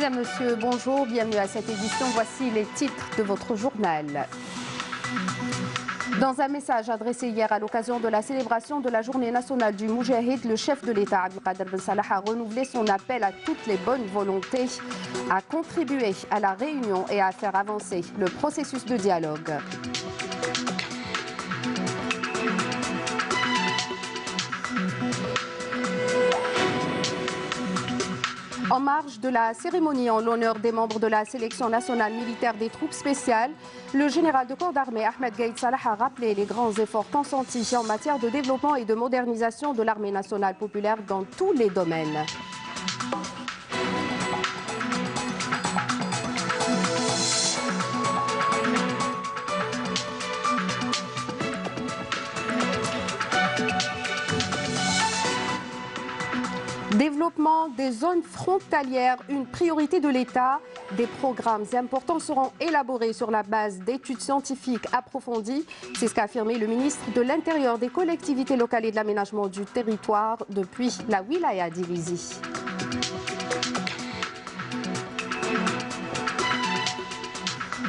Mesdames, Messieurs, bonjour, bienvenue à cette édition. Voici les titres de votre journal. Dans un message adressé hier à l'occasion de la célébration de la journée nationale du Moujahid, le chef de l'État, Abdelkader Ben Salah, a renouvelé son appel à toutes les bonnes volontés à contribuer à la réunion et à faire avancer le processus de dialogue. En marge de la cérémonie en l'honneur des membres de la sélection nationale militaire des troupes spéciales, le général de corps d'armée Ahmed Gaïd Salah a rappelé les grands efforts consentis en matière de développement et de modernisation de l'armée nationale populaire dans tous les domaines. Développement des zones frontalières, une priorité de l'État. Des programmes importants seront élaborés sur la base d'études scientifiques approfondies. C'est ce qu'a affirmé le ministre de l'Intérieur, des collectivités locales et de l'aménagement du territoire depuis la wilaya d'Ilizi.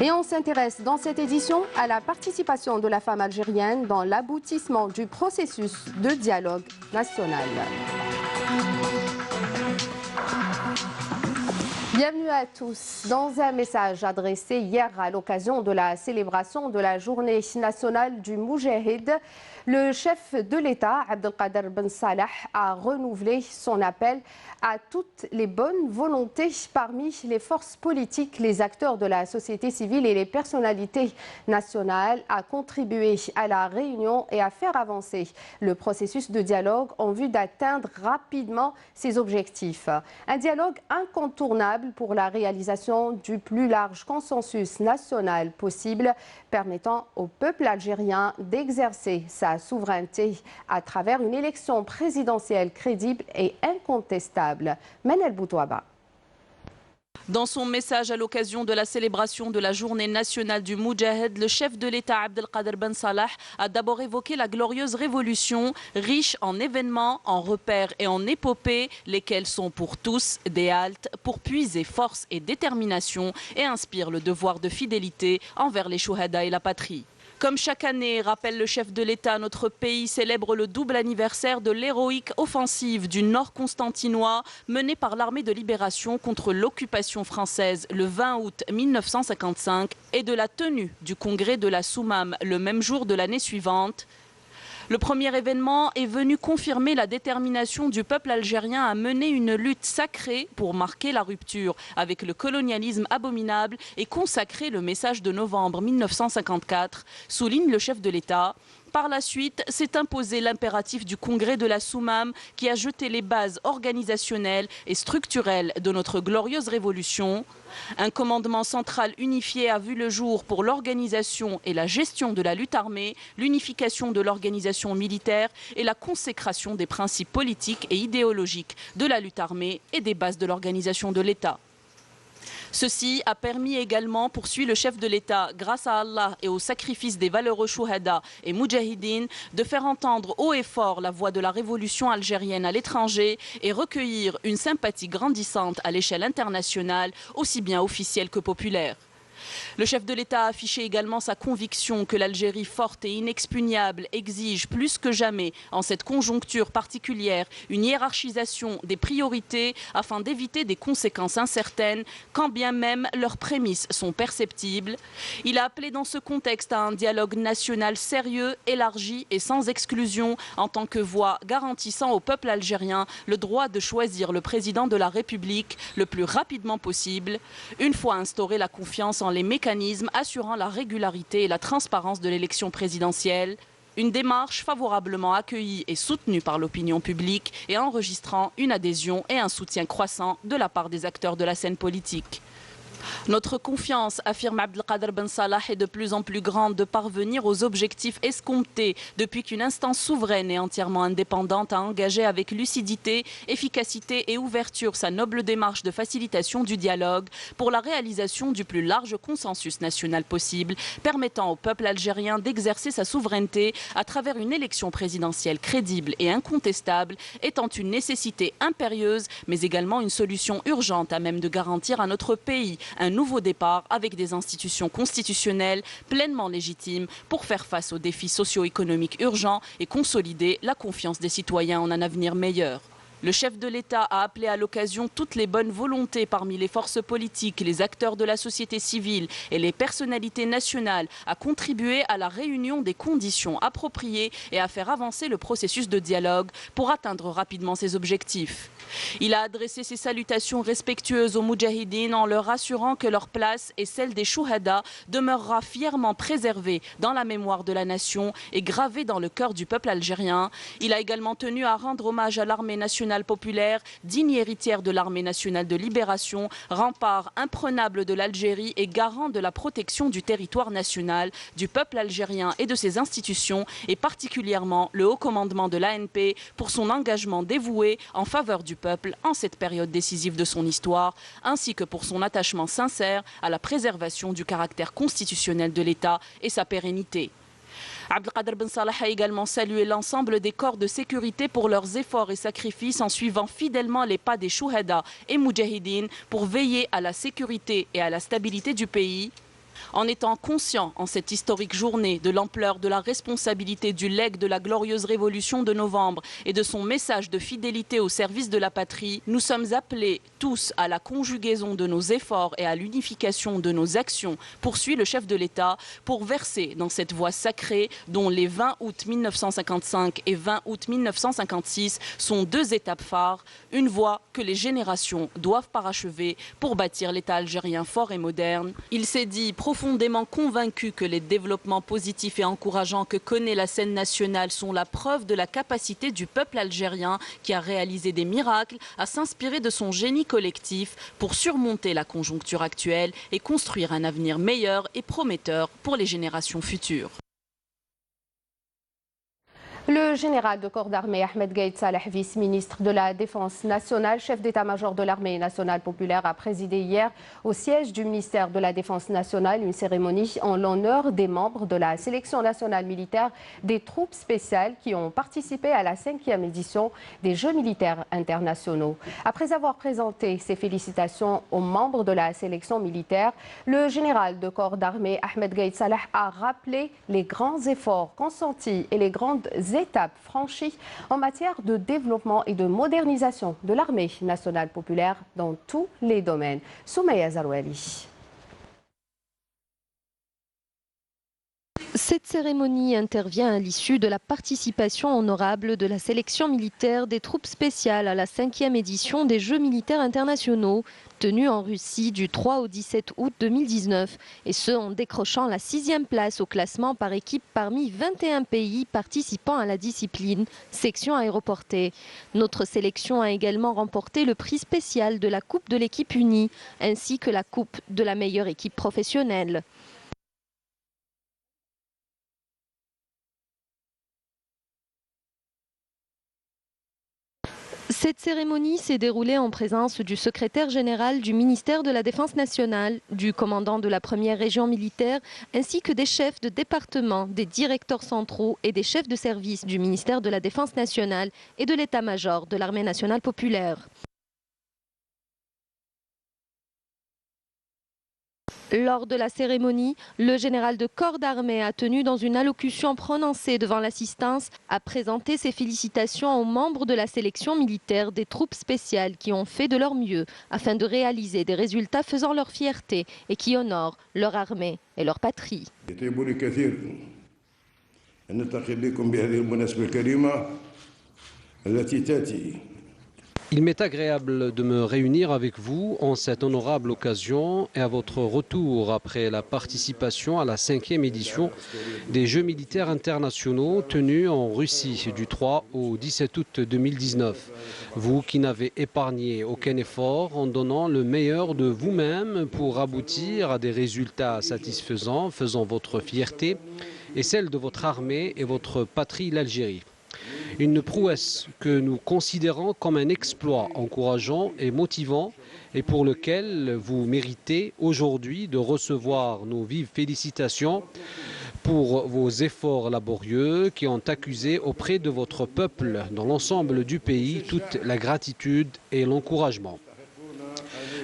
Et on s'intéresse dans cette édition à la participation de la femme algérienne dans l'aboutissement du processus de dialogue national. Bienvenue à tous. Dans un message adressé hier à l'occasion de la célébration de la journée nationale du Moujahid, le chef de l'État, Abdelkader Ben Salah, a renouvelé son appel à toutes les bonnes volontés parmi les forces politiques, les acteurs de la société civile et les personnalités nationales à contribuer à la réunion et à faire avancer le processus de dialogue en vue d'atteindre rapidement ses objectifs. Un dialogue incontournable pour la réalisation du plus large consensus national possible, permettant au peuple algérien d'exercer sa souveraineté à travers une élection présidentielle crédible et incontestable. Manel Boutouaba. Dans son message à l'occasion de la célébration de la journée nationale du Moujahid, le chef de l'État Abdelkader Ben Salah a d'abord évoqué la glorieuse révolution, riche en événements, en repères et en épopées, lesquels sont pour tous des haltes pour puiser force et détermination et inspirent le devoir de fidélité envers les chouhada et la patrie. Comme chaque année, rappelle le chef de l'État, notre pays célèbre le double anniversaire de l'héroïque offensive du Nord constantinois menée par l'armée de libération contre l'occupation française le 20 août 1955 et de la tenue du congrès de la Soumam le même jour de l'année suivante. Le premier événement est venu confirmer la détermination du peuple algérien à mener une lutte sacrée pour marquer la rupture avec le colonialisme abominable et consacrer le message de novembre 1954, souligne le chef de l'État. Par la suite, s'est imposé l'impératif du congrès de la Soumam qui a jeté les bases organisationnelles et structurelles de notre glorieuse révolution. Un commandement central unifié a vu le jour pour l'organisation et la gestion de la lutte armée, l'unification de l'organisation militaire et la consécration des principes politiques et idéologiques de la lutte armée et des bases de l'organisation de l'État. Ceci a permis également, poursuit le chef de l'État, grâce à Allah et au sacrifice des valeureux chouhada et moudjahidines, de faire entendre haut et fort la voix de la révolution algérienne à l'étranger et recueillir une sympathie grandissante à l'échelle internationale, aussi bien officielle que populaire. Le chef de l'État a affiché également sa conviction que l'Algérie forte et inexpugnable exige plus que jamais, en cette conjoncture particulière, une hiérarchisation des priorités afin d'éviter des conséquences incertaines, quand bien même leurs prémices sont perceptibles. Il a appelé dans ce contexte à un dialogue national sérieux, élargi et sans exclusion, en tant que voie garantissant au peuple algérien le droit de choisir le président de la République le plus rapidement possible, une fois instaurée la confiance en les mécanismes assurant la régularité et la transparence de l'élection présidentielle. Une démarche favorablement accueillie et soutenue par l'opinion publique et enregistrant une adhésion et un soutien croissant de la part des acteurs de la scène politique. Notre confiance, affirme Abdelkader Ben Salah, est de plus en plus grande de parvenir aux objectifs escomptés depuis qu'une instance souveraine et entièrement indépendante a engagé avec lucidité, efficacité et ouverture sa noble démarche de facilitation du dialogue pour la réalisation du plus large consensus national possible, permettant au peuple algérien d'exercer sa souveraineté à travers une élection présidentielle crédible et incontestable, étant une nécessité impérieuse, mais également une solution urgente à même de garantir à notre pays un nouveau départ avec des institutions constitutionnelles pleinement légitimes pour faire face aux défis socio-économiques urgents et consolider la confiance des citoyens en un avenir meilleur. Le chef de l'État a appelé à l'occasion toutes les bonnes volontés parmi les forces politiques, les acteurs de la société civile et les personnalités nationales à contribuer à la réunion des conditions appropriées et à faire avancer le processus de dialogue pour atteindre rapidement ses objectifs. Il a adressé ses salutations respectueuses aux Moudjahidines en leur assurant que leur place et celle des Chouhada demeurera fièrement préservée dans la mémoire de la nation et gravée dans le cœur du peuple algérien. Il a également tenu à rendre hommage à l'armée nationale populaire, digne héritière de l'armée nationale de libération, rempart imprenable de l'Algérie et garant de la protection du territoire national, du peuple algérien et de ses institutions, et particulièrement le haut commandement de l'ANP pour son engagement dévoué en faveur du peuple en cette période décisive de son histoire, ainsi que pour son attachement sincère à la préservation du caractère constitutionnel de l'État et sa pérennité. Abdelkader Ben Salah a également salué l'ensemble des corps de sécurité pour leurs efforts et sacrifices en suivant fidèlement les pas des Chouhada et Moudjahidines pour veiller à la sécurité et à la stabilité du pays. En étant conscient en cette historique journée de l'ampleur de la responsabilité du legs de la glorieuse révolution de novembre et de son message de fidélité au service de la patrie, nous sommes appelés tous à la conjugaison de nos efforts et à l'unification de nos actions, poursuit le chef de l'État, pour verser dans cette voie sacrée dont les 20 août 1955 et 20 août 1956 sont deux étapes phares, une voie que les générations doivent parachever pour bâtir l'État algérien fort et moderne. Il s'est dit profondément convaincu que les développements positifs et encourageants que connaît la scène nationale sont la preuve de la capacité du peuple algérien qui a réalisé des miracles à s'inspirer de son génie collectif pour surmonter la conjoncture actuelle et construire un avenir meilleur et prometteur pour les générations futures. Le général de corps d'armée Ahmed Gaïd Saleh, vice-ministre de la Défense nationale, chef d'état-major de l'armée nationale populaire, a présidé hier au siège du ministère de la Défense nationale une cérémonie en l'honneur des membres de la sélection nationale militaire des troupes spéciales qui ont participé à la 5e édition des Jeux militaires internationaux. Après avoir présenté ses félicitations aux membres de la sélection militaire, le général de corps d'armée Ahmed Gaïd Saleh a rappelé les grands efforts consentis et les grandes étapes franchies en matière de développement et de modernisation de l'armée nationale populaire dans tous les domaines. Soumeya Zarouali. Cette cérémonie intervient à l'issue de la participation honorable de la sélection militaire des troupes spéciales à la 5e édition des Jeux militaires internationaux, tenus en Russie du 3 au 17 août 2019, et ce en décrochant la 6e place au classement par équipe parmi 21 pays participant à la discipline, section aéroportée. Notre sélection a également remporté le prix spécial de la Coupe de l'équipe unie, ainsi que la Coupe de la meilleure équipe professionnelle. Cette cérémonie s'est déroulée en présence du secrétaire général du ministère de la Défense nationale, du commandant de la première région militaire, ainsi que des chefs de département, des directeurs centraux et des chefs de service du ministère de la Défense nationale et de l'état-major de l'armée nationale populaire. Lors de la cérémonie, le général de corps d'armée a tenu dans une allocution prononcée devant l'assistance à présenter ses félicitations aux membres de la sélection militaire des troupes spéciales qui ont fait de leur mieux afin de réaliser des résultats faisant leur fierté et qui honorent leur armée et leur patrie. Il m'est agréable de me réunir avec vous en cette honorable occasion et à votre retour après la participation à la 5e édition des Jeux militaires internationaux tenus en Russie du 3 au 17 août 2019. Vous qui n'avez épargné aucun effort en donnant le meilleur de vous-même pour aboutir à des résultats satisfaisants, faisant votre fierté et celle de votre armée et votre patrie, l'Algérie. Une prouesse que nous considérons comme un exploit encourageant et motivant et pour lequel vous méritez aujourd'hui de recevoir nos vives félicitations pour vos efforts laborieux qui ont accusé auprès de votre peuple dans l'ensemble du pays toute la gratitude et l'encouragement.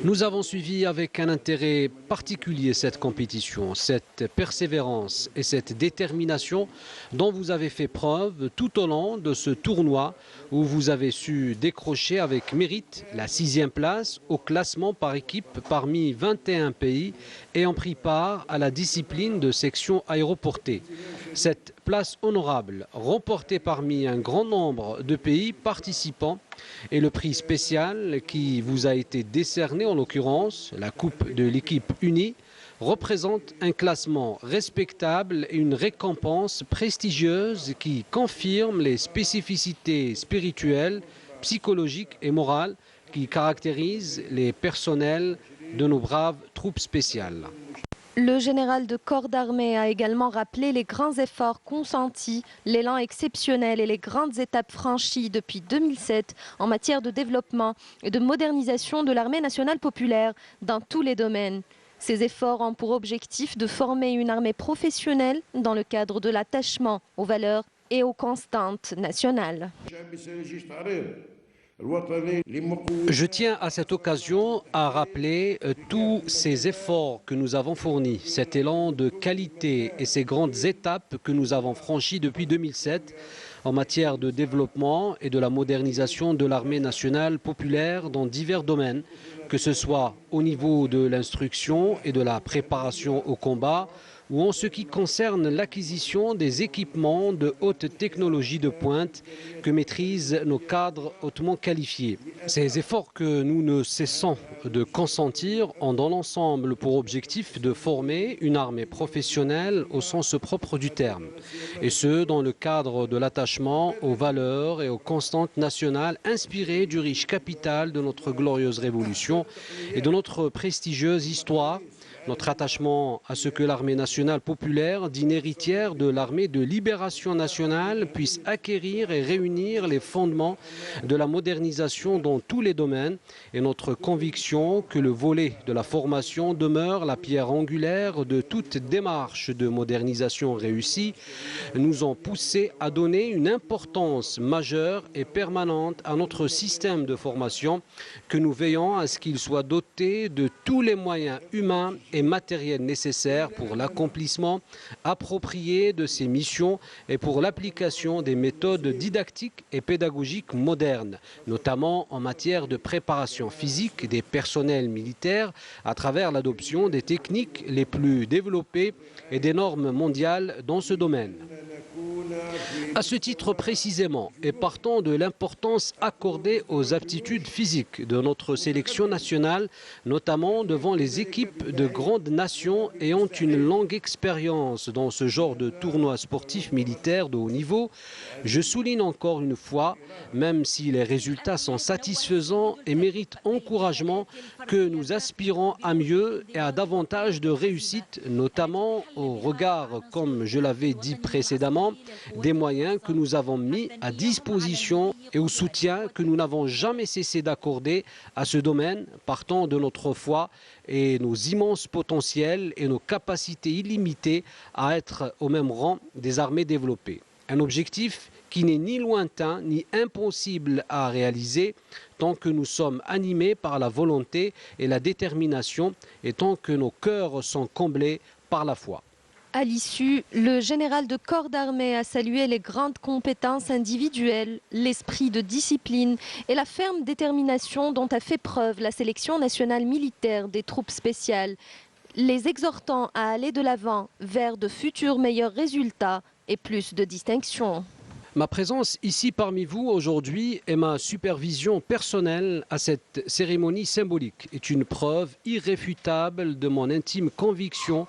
Nous avons suivi avec un intérêt particulier cette compétition, cette persévérance et cette détermination dont vous avez fait preuve tout au long de ce tournoi où vous avez su décrocher avec mérite la 6e place au classement par équipe parmi 21 pays ayant pris part à la discipline de section aéroportée. Cette place honorable, remportée parmi un grand nombre de pays participants, et le prix spécial qui vous a été décerné, en l'occurrence la Coupe de l'équipe unie, représente un classement respectable et une récompense prestigieuse qui confirme les spécificités spirituelles, psychologiques et morales qui caractérisent les personnels de nos braves troupes spéciales. Le général de corps d'armée a également rappelé les grands efforts consentis, l'élan exceptionnel et les grandes étapes franchies depuis 2007 en matière de développement et de modernisation de l'armée nationale populaire dans tous les domaines. Ces efforts ont pour objectif de former une armée professionnelle dans le cadre de l'attachement aux valeurs et aux constantes nationales. Je tiens à cette occasion à rappeler tous ces efforts que nous avons fournis, cet élan de qualité et ces grandes étapes que nous avons franchies depuis 2007 en matière de développement et de la modernisation de l'armée nationale populaire dans divers domaines, que ce soit au niveau de l'instruction et de la préparation au combat, ou en ce qui concerne l'acquisition des équipements de haute technologie de pointe que maîtrisent nos cadres hautement qualifiés. Ces efforts que nous ne cessons de consentir ont dans l'ensemble pour objectif de former une armée professionnelle au sens propre du terme, et ce dans le cadre de l'attachement aux valeurs et aux constantes nationales inspirées du riche capital de notre glorieuse révolution et de notre prestigieuse histoire. Notre attachement à ce que l'armée nationale populaire, digne héritière de l'armée de libération nationale, puisse acquérir et réunir les fondements de la modernisation dans tous les domaines et notre conviction que le volet de la formation demeure la pierre angulaire de toute démarche de modernisation réussie, nous ont poussé à donner une importance majeure et permanente à notre système de formation, que nous veillons à ce qu'il soit doté de tous les moyens humains et matériels nécessaires pour l'accomplissement approprié de ces missions et pour l'application des méthodes didactiques et pédagogiques modernes, notamment en matière de préparation physique des personnels militaires à travers l'adoption des techniques les plus développées et des normes mondiales dans ce domaine. À ce titre précisément, et partant de l'importance accordée aux aptitudes physiques de notre sélection nationale, notamment devant les équipes de grandes nations ayant une longue expérience dans ce genre de tournois sportifs militaires de haut niveau, je souligne encore une fois, même si les résultats sont satisfaisants et méritent encouragement, que nous aspirons à mieux et à davantage de réussite, notamment au regard, comme je l'avais dit précédemment, des moyens que nous avons mis à disposition et au soutien que nous n'avons jamais cessé d'accorder à ce domaine, partant de notre foi et nos immenses potentiels et nos capacités illimitées à être au même rang des armées développées. Un objectif qui n'est ni lointain ni impossible à réaliser tant que nous sommes animés par la volonté et la détermination et tant que nos cœurs sont comblés par la foi. À l'issue, le général de corps d'armée a salué les grandes compétences individuelles, l'esprit de discipline et la ferme détermination dont a fait preuve la sélection nationale militaire des troupes spéciales, les exhortant à aller de l'avant vers de futurs meilleurs résultats et plus de distinctions. Ma présence ici parmi vous aujourd'hui et ma supervision personnelle à cette cérémonie symbolique est une preuve irréfutable de mon intime conviction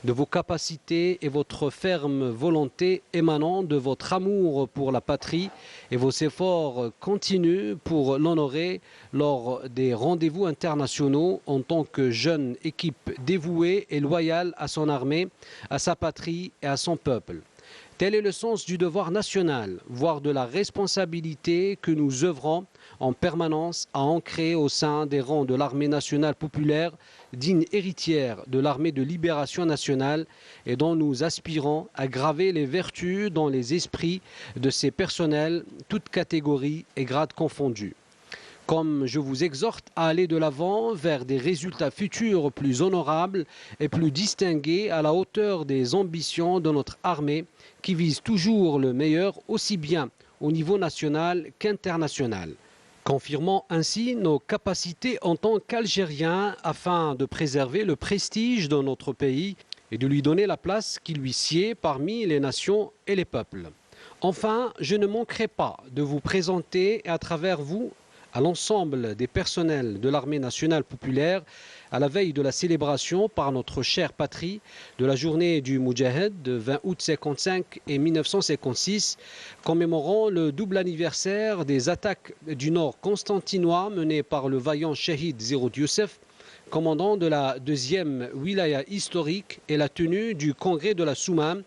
de vos capacités et votre ferme volonté émanant de votre amour pour la patrie et vos efforts continus pour l'honorer lors des rendez-vous internationaux en tant que jeune équipe dévouée et loyale à son armée, à sa patrie et à son peuple. Tel est le sens du devoir national, voire de la responsabilité que nous œuvrons en permanence à ancrer au sein des rangs de l'armée nationale populaire, digne héritière de l'armée de libération nationale et dont nous aspirons à graver les vertus dans les esprits de ses personnels, toutes catégories et grades confondus. Comme je vous exhorte à aller de l'avant vers des résultats futurs plus honorables et plus distingués à la hauteur des ambitions de notre armée qui vise toujours le meilleur aussi bien au niveau national qu'international, confirmant ainsi nos capacités en tant qu'Algériens afin de préserver le prestige de notre pays et de lui donner la place qui lui sied parmi les nations et les peuples. Enfin, je ne manquerai pas de vous présenter à travers vous à l'ensemble des personnels de l'armée nationale populaire à la veille de la célébration par notre chère patrie de la journée du Moudjahed de 20 août 1955 et 1956, commémorant le double anniversaire des attaques du nord constantinois menées par le vaillant Shahid Zerod Youssef, commandant de la deuxième wilaya historique et la tenue du congrès de la Soumam.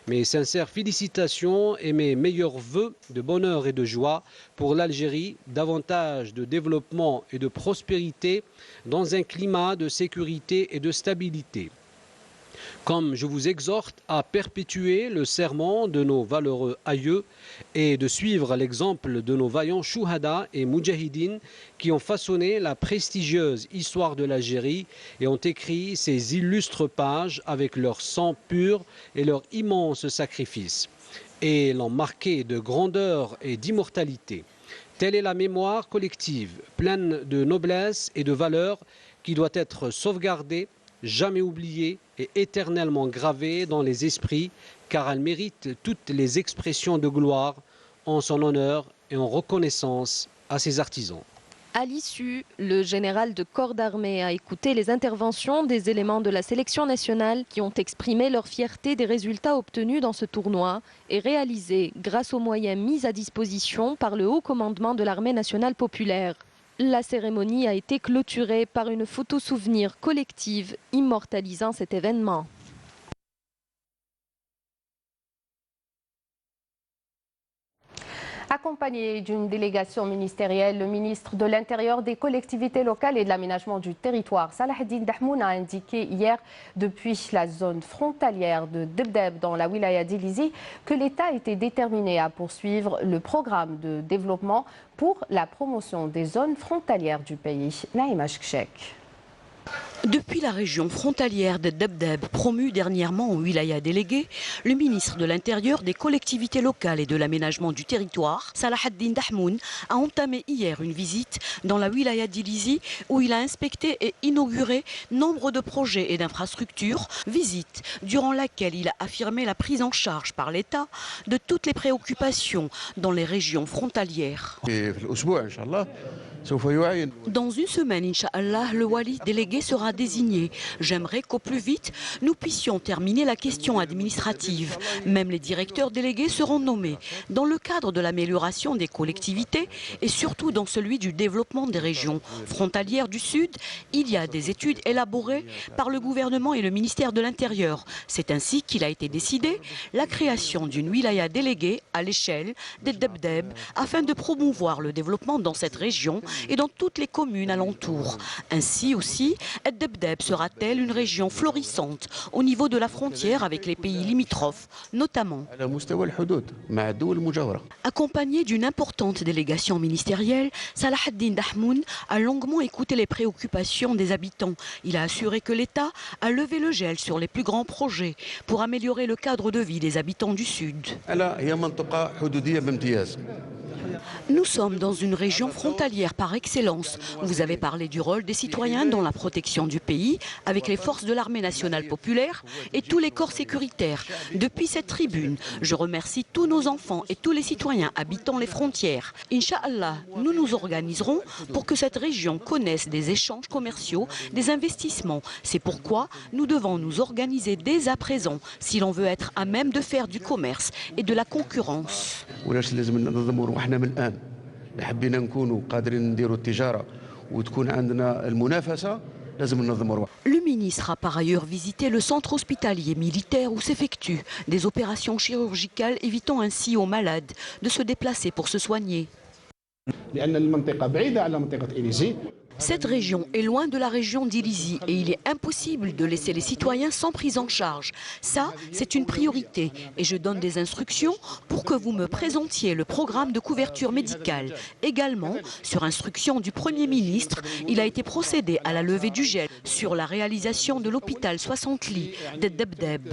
Mes sincères félicitations et mes meilleurs vœux de bonheur et de joie pour l'Algérie, davantage de développement et de prospérité dans un climat de sécurité et de stabilité. Comme je vous exhorte à perpétuer le serment de nos valeureux aïeux et de suivre l'exemple de nos vaillants chouhada et moudjahidines qui ont façonné la prestigieuse histoire de l'Algérie et ont écrit ces illustres pages avec leur sang pur et leur immense sacrifice, et l'ont marqué de grandeur et d'immortalité. Telle est la mémoire collective, pleine de noblesse et de valeur, qui doit être sauvegardée, jamais oubliée et éternellement gravée dans les esprits, car elle mérite toutes les expressions de gloire en son honneur et en reconnaissance à ses artisans. À l'issue, le général de corps d'armée a écouté les interventions des éléments de la sélection nationale qui ont exprimé leur fierté des résultats obtenus dans ce tournoi et réalisés grâce aux moyens mis à disposition par le haut commandement de l'armée nationale populaire. La cérémonie a été clôturée par une photo souvenir collective immortalisant cet événement. Accompagné d'une délégation ministérielle, le ministre de l'Intérieur, des collectivités locales et de l'aménagement du territoire, Salah Eddine Dahmoun, a indiqué hier, depuis la zone frontalière de Debdeb dans la wilaya d'Ilizi, que l'État était déterminé à poursuivre le programme de développement pour la promotion des zones frontalières du pays. Naïma Chkchek. Depuis la région frontalière de Debdeb, promue dernièrement en wilaya délégué, le ministre de l'Intérieur, des collectivités locales et de l'aménagement du territoire, Salah Eddine Dahmoun, a entamé hier une visite dans la wilaya d'Ilizi où il a inspecté et inauguré nombre de projets et d'infrastructures. Visite durant laquelle il a affirmé la prise en charge par l'État de toutes les préoccupations dans les régions frontalières. Dans une semaine, Inch'Allah, le wali délégué sera désigné. J'aimerais qu'au plus vite, nous puissions terminer la question administrative. Même les directeurs délégués seront nommés dans le cadre de l'amélioration des collectivités et surtout dans celui du développement des régions frontalières du Sud. Il y a des études élaborées par le gouvernement et le ministère de l'Intérieur. C'est ainsi qu'il a été décidé la création d'une wilaya déléguée à l'échelle des Debdeb afin de promouvoir le développement dans cette région et dans toutes les communes alentours. Ainsi aussi, Debdeb sera-t-elle une région florissante au niveau de la frontière avec les pays limitrophes, notamment. Accompagné d'une importante délégation ministérielle, Salah Eddine Dahmoun a longuement écouté les préoccupations des habitants. Il a assuré que l'État a levé le gel sur les plus grands projets pour améliorer le cadre de vie des habitants du Sud. Nous sommes dans une région frontalière par excellence. Vous avez parlé du rôle des citoyens dans la protection du pays, avec les forces de l'armée nationale populaire et tous les corps sécuritaires. Depuis cette tribune, je remercie tous nos enfants et tous les citoyens habitant les frontières. Inch'Allah, nous nous organiserons pour que cette région connaisse des échanges commerciaux, des investissements. C'est pourquoi nous devons nous organiser dès à présent si l'on veut être à même de faire du commerce et de la concurrence. حبينا نكونوا قادرين نديروا التجاره وتكون عندنا المنافسه لازم ننظموا. Le ministre a par ailleurs visité le centre hospitalier militaire où s'effectuent des opérations chirurgicales, évitant ainsi aux malades de se déplacer pour se soigner. لان المنطقه بعيده على منطقه إليزي. Cette région est loin de la région d'Ilizi et il est impossible de laisser les citoyens sans prise en charge. Ça, c'est une priorité et je donne des instructions pour que vous me présentiez le programme de couverture médicale. Également, sur instruction du Premier ministre, il a été procédé à la levée du gel sur la réalisation de l'hôpital 60 lits de Debdeb.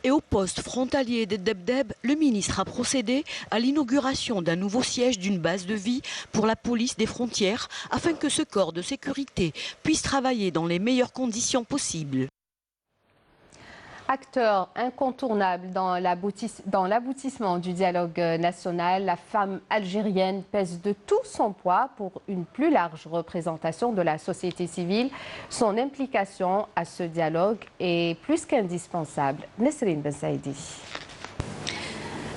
Et au poste frontalier de Debdeb, le ministre a procédé à l'inauguration d'un nouveau siège d'une base de vie pour la police des frontières afin que ce corps de sécurité puisse travailler dans les meilleures conditions possibles. Acteur incontournable dans l'aboutissement du dialogue national, la femme algérienne pèse de tout son poids pour une plus large représentation de la société civile. Son implication à ce dialogue est plus qu'indispensable. Nesrine Ben Saïdi.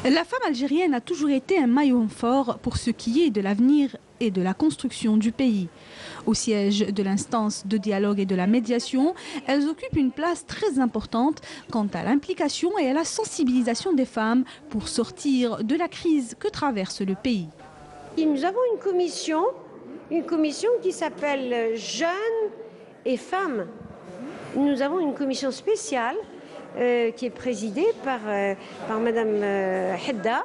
La femme algérienne a toujours été un maillon fort pour ce qui est de l'avenir et de la construction du pays. Au siège de l'instance de dialogue et de la médiation, elles occupent une place très importante quant à l'implication et à la sensibilisation des femmes pour sortir de la crise que traverse le pays. Nous avons une commission qui s'appelle Jeunes et Femmes. Nous avons une commission spéciale qui est présidée par Madame Hedda.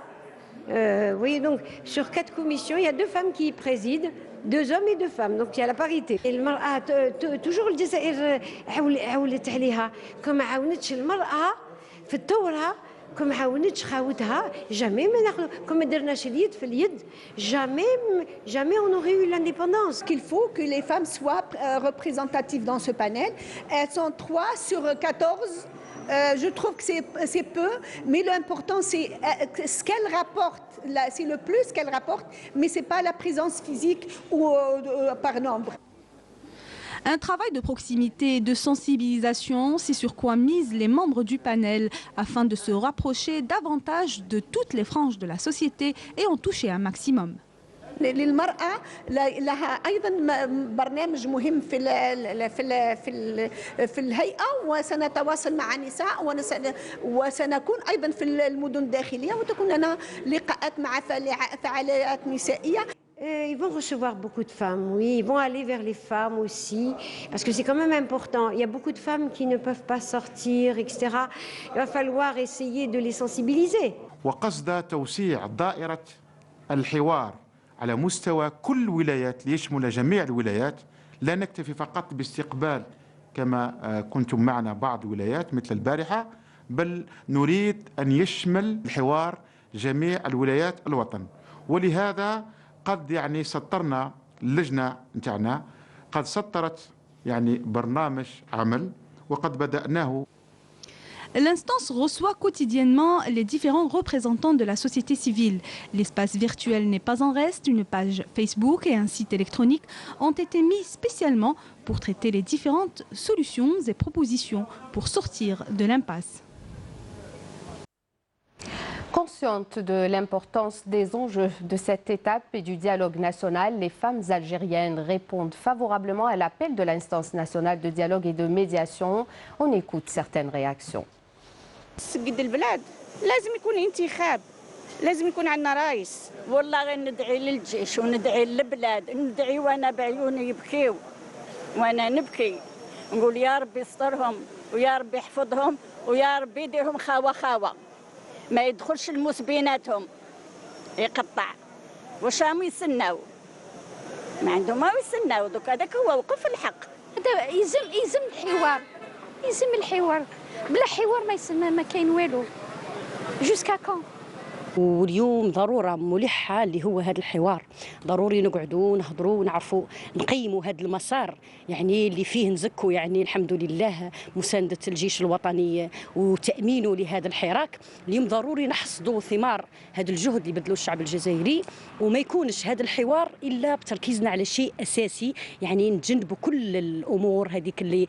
Vous voyez, donc sur 4 commissions, il y a 2 femmes qui y président, 2 hommes et 2 femmes, donc il y a la parité. المرأة toujours الجزائر عولت عليها كما عاونتش المرأة في الثورة كما عاونتش خاوتها jamais ما ناخذ كما درناش اليد في اليد jamais on aurait eu l'indépendance. Il faut que les femmes soient représentatives dans ce panel. Elles sont 3 sur 14. Je trouve que c'est peu, mais l'important c'est ce qu'elle rapporte. C'est le plus qu'elle rapporte, mais ce n'est pas la présence physique ou par nombre. Un travail de proximité et de sensibilisation, c'est sur quoi misent les membres du panel, afin de se rapprocher davantage de toutes les franges de la société et en toucher un maximum. للمرأة لها أيضا برنامج مهم في الهيئة، وسنتواصل مع النساء وسنكون أيضا في المدن الداخلية وتكون لنا لقاءات مع فعاليات نسائية. Ils vont recevoir beaucoup de femmes, oui. Ils vont aller vers les femmes aussi, parce que c'est quand même important. Il y a beaucoup de femmes qui ne peuvent pas sortir, etc. Il va falloir essayer de les sensibiliser. وقصد توسيع دائرة الحوار على مستوى كل الولايات ليشمل جميع الولايات. لا نكتفي فقط باستقبال كما كنتم معنا بعض الولايات مثل البارحة، بل نريد أن يشمل الحوار جميع الولايات الوطن. ولهذا قد سطرنا اللجنة نتاعنا قد سطرت برنامج عمل وقد بدأناه. L'instance reçoit quotidiennement les différents représentants de la société civile. L'espace virtuel n'est pas en reste. Une page Facebook et un site électronique ont été mis spécialement pour traiter les différentes solutions et propositions pour sortir de l'impasse. Conscientes de l'importance des enjeux de cette étape et du dialogue national, les femmes algériennes répondent favorablement à l'appel de l'instance nationale de dialogue et de médiation. On écoute certaines réactions. تسقد البلاد لازم يكون انتخاب، لازم يكون عندنا رئيس. والله غير ندعي للجيش وندعي للبلاد، ندعي وانا بعيوني يبكيو وانا نبكي، نقول يا ربي يسترهم ويا ربي يحفظهم ويا ربي يديرهم خاوه ما يدخلش الموس بيناتهم يقطع. واش راهم يستناو؟ ما عندهم ما يستناو، دوك هذاك هو وقف الحق. هذا يلزم الحوار، يلزم الحوار. بلا حوار ما كاين والو. Jusqu'à quand? واليوم ضروره ملحه اللي هو هذا الحوار، ضروري نقعدوا نهضروا ونعرفوا نقيموا هذا المسار يعني اللي فيه نزكوا يعني الحمد لله مسانده الجيش الوطني وتامينه لهذا الحراك. اليوم ضروري نحصدوا ثمار هذا الجهد اللي بذلوا الشعب الجزائري، وما يكونش هذا الحوار الا بتركيزنا على شيء اساسي، يعني نتجنبوا كل الامور هذيك اللي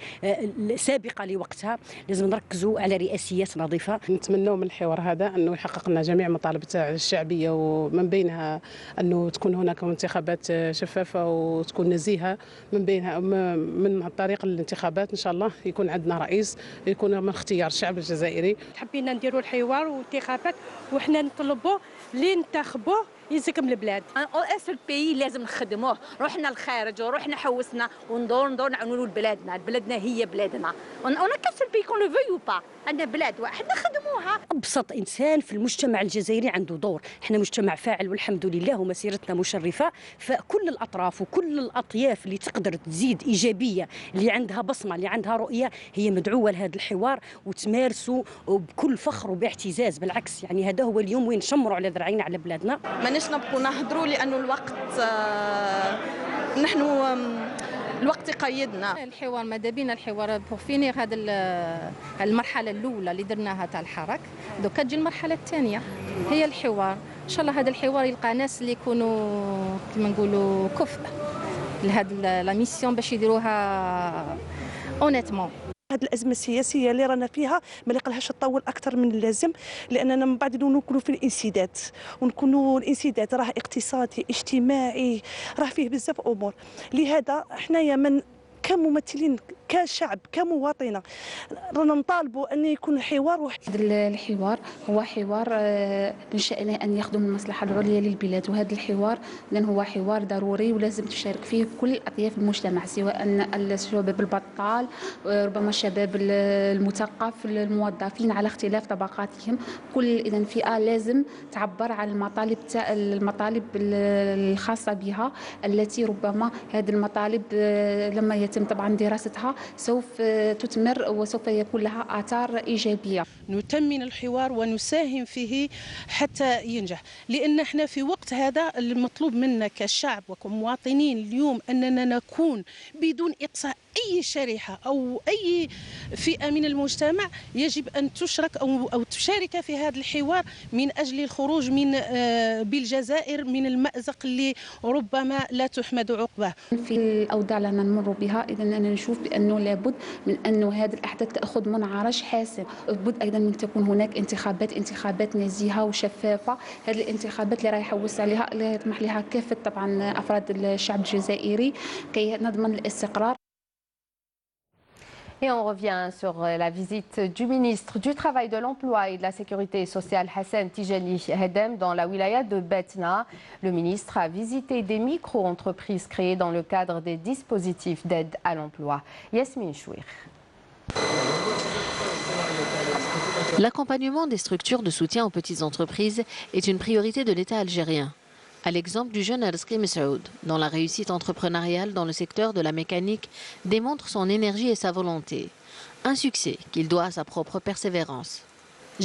سابقه لوقتها. لازم نركزوا على رئاسيات نظيفه. نتمنوا من الحوار هذا انه يحقق لنا جميع مطالب الشعبيه، ومن بينها انه تكون هناك انتخابات شفافه وتكون نزيهه، من بينها من طريق الانتخابات ان شاء الله يكون عندنا رئيس يكون من اختيار الشعب الجزائري. حبينا نديروا الحوار والانتخابات وحنا نطلبوا اللي ننتخبوه يزكم البلاد. اسم البي لازم نخدموه، روحنا الخارج وروحنا حوسنا وندور نعاونوا بلادنا، بلادنا هي بلادنا. انا كاس البي كون لو فيو با، عندنا بلاد واحد نخدموها. ابسط انسان في المجتمع الجزائري عنده دور، احنا مجتمع فاعل والحمد لله ومسيرتنا مشرفه، فكل الاطراف وكل الاطياف اللي تقدر تزيد ايجابيه، اللي عندها بصمه، اللي عندها رؤيه، هي مدعوه لهذا الحوار وتمارسوا بكل فخر وباعتزاز. بالعكس يعني هذا هو اليوم وين نشمروا على ذراعينا على بلادنا. ماناش نبقوا نهضروا لانه الوقت نحن الوقت يقيدنا. الحوار ماذا بينا الحوار بوغ فينيغ هذا المرحله الاولى اللي درناها تاع الحراك، دوكا تجي المرحله الثانيه هي الحوار. ان شاء الله هذا الحوار يلقى ناس اللي يكونوا كما نقولوا كفء لهذا لا ميسيون باش يديروها اونيتمون. هذه الازمه السياسيه اللي رانا فيها ما لقالهاش تطول اكثر من اللازم، لاننا من بعد نكونوا في الانسداد، ونكونوا الانسداد راه اقتصادي اجتماعي، راه فيه بزاف امور. لهذا حنايا من كممثلين كشعب كمواطنه رانا نطالبوا ان يكون حوار. الحوار هو حوار من شأنه ان يخدم المصلحه العليا للبلاد، وهذا الحوار لأن هو حوار ضروري ولازم تشارك فيه كل اطياف المجتمع، سواء الشباب البطال، ربما الشباب المثقف، الموظفين على اختلاف طبقاتهم، كل اذا فئه لازم تعبر عن المطالب الخاصه بها، التي ربما هذه المطالب لما يتم طبعا دراستها سوف تثمر وسوف يكون لها آثار إيجابية. نتمن الحوار ونساهم فيه حتى ينجح، لأن احنا في وقت هذا المطلوب منا كشعب وكمواطنين اليوم أننا نكون بدون إقصاء أي شريحة أو أي فئة من المجتمع، يجب أن تشرك أو تشارك في هذا الحوار من أجل الخروج بالجزائر من المأزق اللي ربما لا تحمد عقباه. في الأوضاع اللي نمر بها إذا أنا نشوف بأنه لابد من أنه هذه الأحداث تأخذ منعرج حاسم، لابد أيضا من تكون هناك انتخابات نزيهة وشفافة. هذه الانتخابات اللي راح يحوس عليها اللي يطمح لها كافة طبعا أفراد الشعب الجزائري كي نضمن الاستقرار. Et on revient sur la visite du ministre du Travail, de l'Emploi et de la Sécurité sociale Hassan Tijani Hedem dans la wilaya de Betna. Le ministre a visité des micro-entreprises créées dans le cadre des dispositifs d'aide à l'emploi. Yasmine Chouir. L'accompagnement des structures de soutien aux petites entreprises est une priorité de l'État algérien. À l'exemple du jeune Arzki Messoud, dont la réussite entrepreneuriale dans le secteur de la mécanique démontre son énergie et sa volonté. Un succès qu'il doit à sa propre persévérance.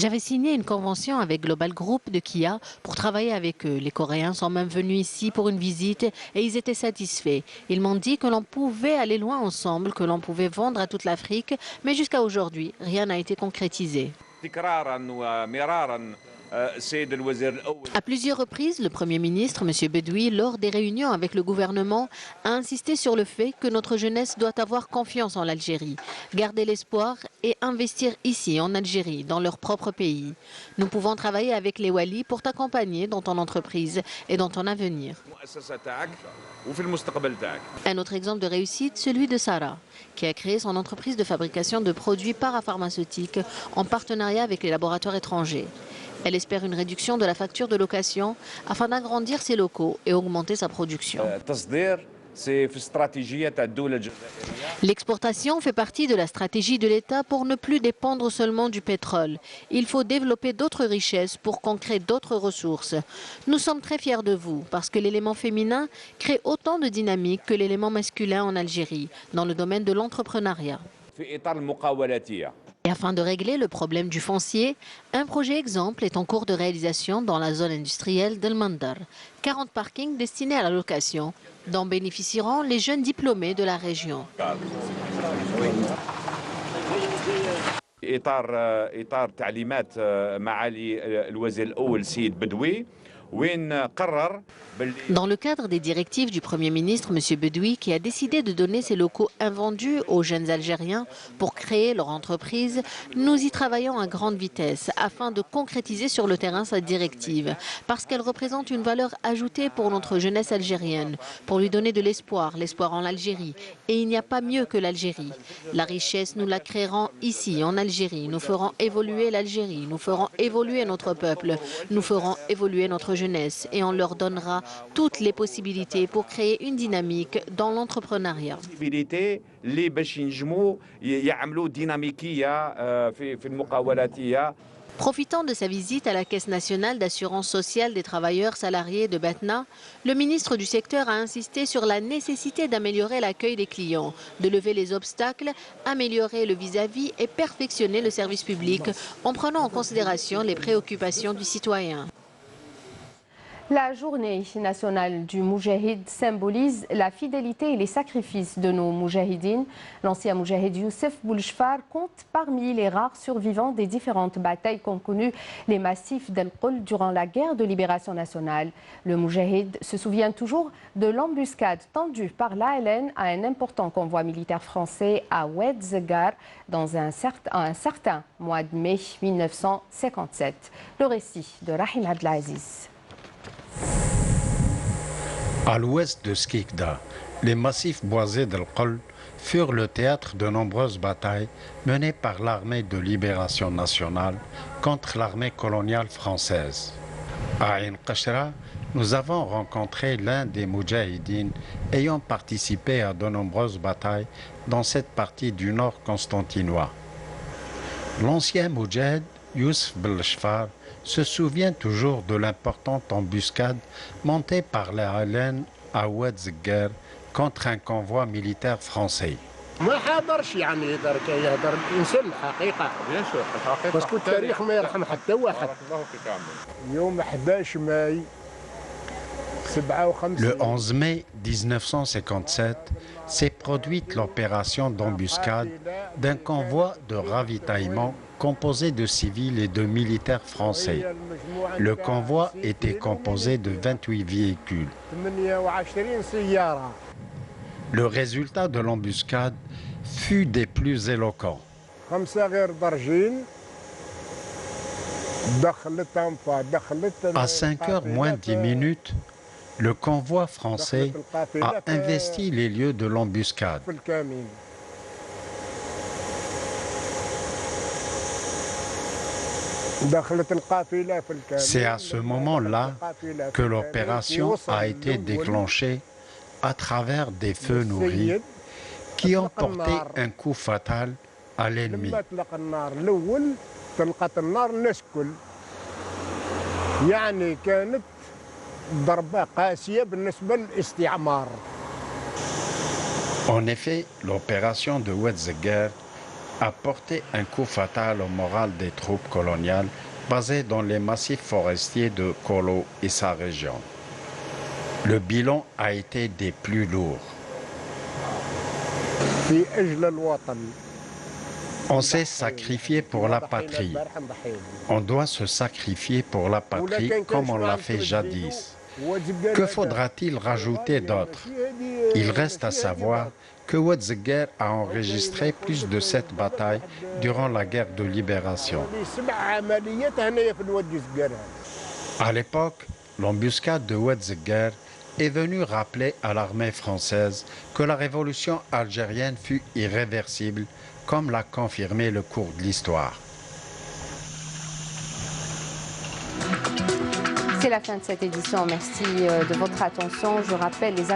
J'avais signé une convention avec Global Group de Kia pour travailler avec eux. Les Coréens sont même venus ici pour une visite et ils étaient satisfaits. Ils m'ont dit que l'on pouvait aller loin ensemble, que l'on pouvait vendre à toute l'Afrique, mais jusqu'à aujourd'hui, rien n'a été concrétisé. À plusieurs reprises, le Premier ministre, M. Bedoui, lors des réunions avec le gouvernement, a insisté sur le fait que notre jeunesse doit avoir confiance en l'Algérie, garder l'espoir et investir ici, en Algérie, dans leur propre pays. Nous pouvons travailler avec les Walis pour t'accompagner dans ton entreprise et dans ton avenir. Un autre exemple de réussite, celui de Sarah, qui a créé son entreprise de fabrication de produits parapharmaceutiques en partenariat avec les laboratoires étrangers. Elle espère une réduction de la facture de location afin d'agrandir ses locaux et augmenter sa production. L'exportation fait partie de la stratégie de l'État pour ne plus dépendre seulement du pétrole. Il faut développer d'autres richesses pour qu'on crée d'autres ressources. Nous sommes très fiers de vous parce que l'élément féminin crée autant de dynamique que l'élément masculin en Algérie, dans le domaine de l'entrepreneuriat. Et afin de régler le problème du foncier, un projet exemple est en cours de réalisation dans la zone industrielle d'El Mandar. 40 parkings destinés à la location, dont bénéficieront les jeunes diplômés de la région. إطار تعليمات معالي الوزير الأول السيد بدوي وين قرر. Dans le cadre des directives du Premier ministre, M. Bedoui, qui a décidé de donner ses locaux invendus aux jeunes Algériens pour créer leur entreprise, nous y travaillons à grande vitesse afin de concrétiser sur le terrain sa directive, parce qu'elle représente une valeur ajoutée pour notre jeunesse algérienne, pour lui donner de l'espoir en l'Algérie. Et il n'y a pas mieux que l'Algérie. La richesse, nous la créerons ici, en Algérie. Nous ferons évoluer l'Algérie, nous ferons évoluer notre peuple, nous ferons évoluer notre jeunesse et on leur donnera toutes les possibilités pour créer une dynamique dans l'entrepreneuriat. Profitant de sa visite à la Caisse nationale d'assurance sociale des travailleurs salariés de Batna, le ministre du secteur a insisté sur la nécessité d'améliorer l'accueil des clients, de lever les obstacles, améliorer le vis-à-vis et perfectionner le service public en prenant en considération les préoccupations du citoyen. La journée nationale du Moujahid symbolise la fidélité et les sacrifices de nos Moujahidines. L'ancien Moujahid Youssef Boulchfar compte parmi les rares survivants des différentes batailles qu'ont connues les massifs d'El Qoul durant la guerre de libération nationale. Le Moujahid se souvient toujours de l'embuscade tendue par l'ALN à un important convoi militaire français à Oued Zeggar dans un certain mois de mai 1957. Le récit de Rahim Abdelaziz. À l'ouest de Skikda, les massifs boisés d'El Qoul furent le théâtre de nombreuses batailles menées par l'armée de libération nationale contre l'armée coloniale française. À Ain Qashra, nous avons rencontré l'un des Moudjahidines ayant participé à de nombreuses batailles dans cette partie du nord constantinois. L'ancien Moudjahid Youssef Boulchfar se souvient toujours de l'importante embuscade montée par l'ALN à Oued Zeggar contre un convoi militaire français. Le 11 mai 1957 s'est produite l'opération d'embuscade d'un convoi de ravitaillement composé de civils et de militaires français. Le convoi était composé de 28 véhicules. Le résultat de l'embuscade fut des plus éloquents. À 5h moins 10 minutes, le convoi français a investi les lieux de l'embuscade. C'est à ce moment-là que l'opération a été déclenchée à travers des feux nourris qui ont porté un coup fatal à l'ennemi. En effet, l'opération de Oued Zeggar a porté un coup fatal au moral des troupes coloniales basées dans les massifs forestiers de Kolo et sa région. Le bilan a été des plus lourds. On s'est sacrifié pour la patrie. On doit se sacrifier pour la patrie comme on l'a fait jadis. Que faudra-t-il rajouter d'autre? Il reste à savoir que Oued Zeggar a enregistré plus de 7 batailles durant la guerre de libération. À l'époque, l'embuscade de Oued Zeggar est venue rappeler à l'armée française que la révolution algérienne fut irréversible, comme l'a confirmé le cours de l'histoire. C'est la fin de cette édition. Merci de votre attention. Je rappelle les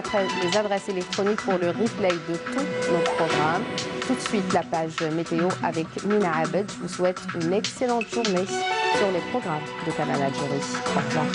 adresses électroniques pour le replay de tous nos programmes. Tout de suite, la page météo avec Mina Abed. Je vous souhaite une excellente journée sur les programmes de Canal Algérie. Au revoir.